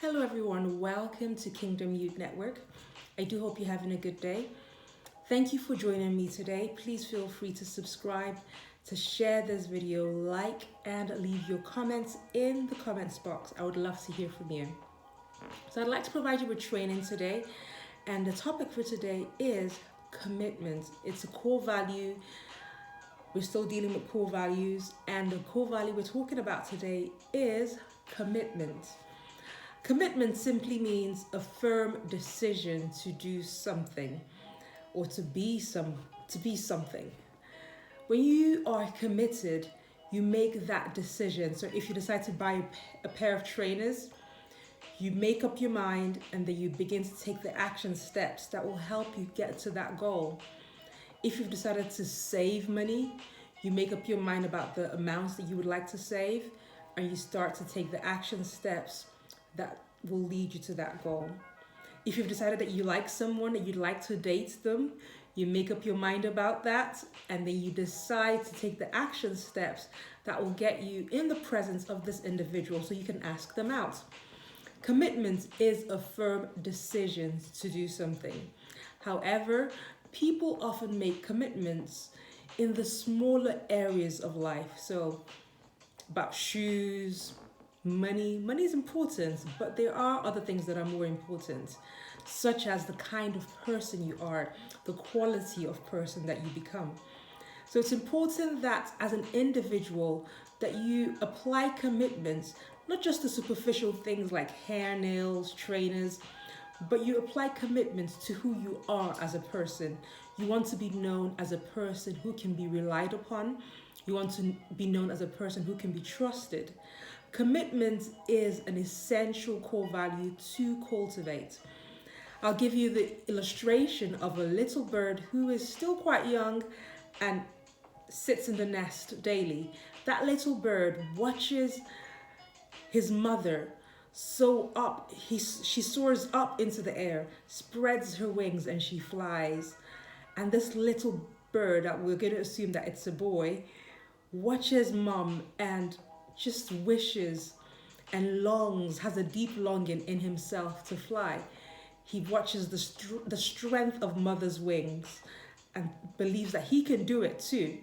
Hello, everyone. Welcome to Kingdom Youth Network. I do hope you're having a good day. Thank you for joining me today. Please feel free to subscribe, to share this video, like, and leave your comments in the comments box. I would love to hear from you. So I'd like to provide you with training today, and the topic for today is commitment. It's a core value. We're still dealing with core values, and the core value we're talking about today is commitment. Commitment simply means a firm decision to do something or to be something. When you are committed, you make that decision. So if you decide to buy a pair of trainers, you make up your mind and then you begin to take the action steps that will help you get to that goal. If you've decided to save money, you make up your mind about the amounts that you would like to save and you start to take the action steps that will lead you to that goal. If you've decided that you like someone and you'd like to date them, you make up your mind about that and then you decide to take the action steps that will get you in the presence of this individual so you can ask them out. Commitment is a firm decision to do something. However, people often make commitments in the smaller areas of life. So about shoes, money is important, but there are other things that are more important, such as the kind of person you are, the quality of person that you become. So it's important that as an individual that you apply commitments, not just to superficial things like hair, nails, trainers, but you apply commitments to who you are as a person. You want to be known as a person who can be relied upon. You want to be known as a person who can be trusted. Commitment is an essential core value to cultivate. I'll give you the illustration of a little bird who is still quite young and sits in the nest daily. That little bird watches his mother she soars up into the air, spreads her wings, and she flies. And this little bird, that we're going to assume that it's a boy, watches mom and just wishes and longs, has a deep longing in himself to fly. He watches the strength of mother's wings and believes that he can do it too.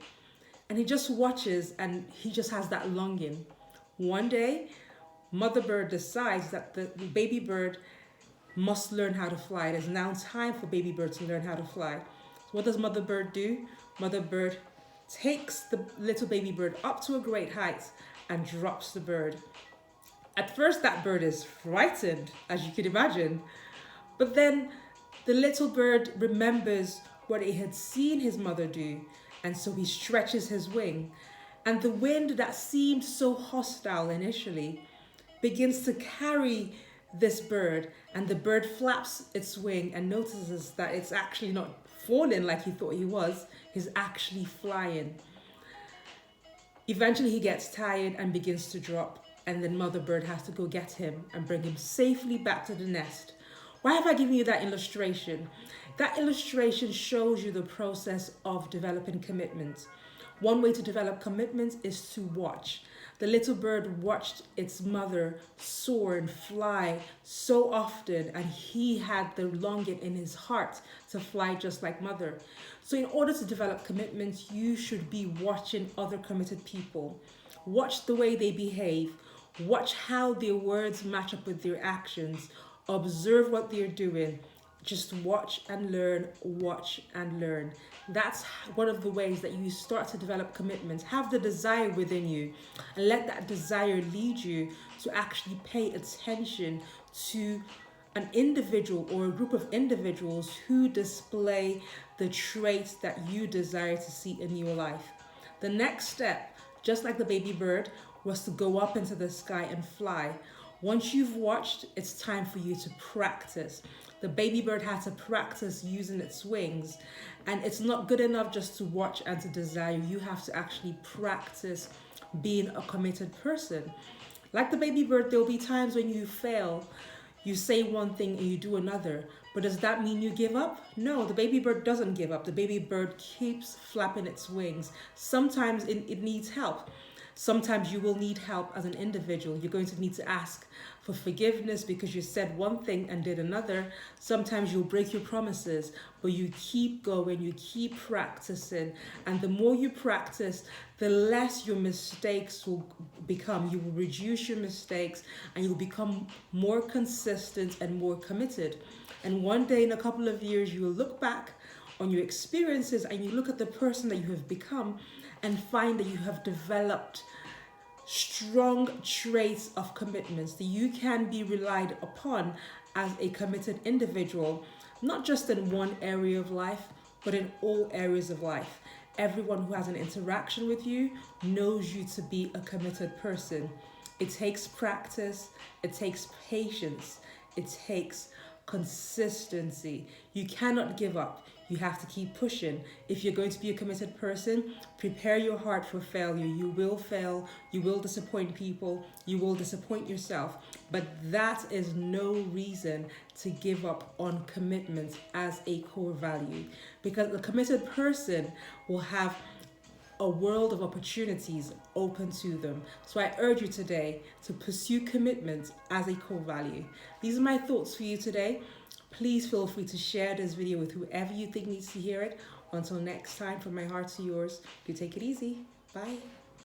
And he just watches and he just has that longing. One day, mother bird decides that the baby bird must learn how to fly. It is now time for baby bird to learn how to fly. So what does mother bird do? Mother bird takes the little baby bird up to a great height and drops the bird. At first, that bird is frightened, as you can imagine. But then the little bird remembers what he had seen his mother do, and so he stretches his wing. And the wind that seemed so hostile initially begins to carry this bird, and the bird flaps its wing and notices that it's actually not falling like he thought he was, he's actually flying. Eventually he gets tired and begins to drop, and then mother bird has to go get him and bring him safely back to the nest. Why have I given you that illustration? That illustration shows you the process of developing commitment. One way to develop commitment is to watch. The little bird watched its mother soar and fly so often, and he had the longing in his heart to fly just like mother. So in order to develop commitment, you should be watching other committed people. Watch the way they behave. Watch how their words match up with their actions. Observe what they're doing. Just watch and learn, watch and learn. That's one of the ways that you start to develop commitment. Have the desire within you and let that desire lead you to actually pay attention to an individual or a group of individuals who display the traits that you desire to see in your life. The next step, just like the baby bird, was to go up into the sky and fly. Once you've watched, it's time for you to practice. The baby bird had to practice using its wings, and it's not good enough just to watch and to desire. You have to actually practice being a committed person. Like the baby bird, there'll be times when you fail. You say one thing and you do another, but does that mean you give up? No, the baby bird doesn't give up. The baby bird keeps flapping its wings. Sometimes it needs help. Sometimes you will need help as an individual. You're going to need to ask for forgiveness because you said one thing and did another. Sometimes you'll break your promises, but you keep going, you keep practicing. And the more you practice, the less your mistakes will become. You will reduce your mistakes and you'll become more consistent and more committed. And one day in a couple of years, you will look back on your experiences and you look at the person that you have become and find that you have developed strong traits of commitments, that you can be relied upon as a committed individual, not just in one area of life, but in all areas of life. Everyone who has an interaction with you knows you to be a committed person. It takes practice, it takes patience, it takes consistency. You cannot give up. You have to keep pushing. If you're going to be a committed person, prepare your heart for failure. You will fail. You will disappoint people. You will disappoint yourself. But that is no reason to give up on commitment as a core value, because a committed person will have a world of opportunities open to them. So I urge you today to pursue commitment as a core value. These are my thoughts for you today. Please feel free to share this video with whoever you think needs to hear it. Until next time, from my heart to yours, you take it easy. Bye.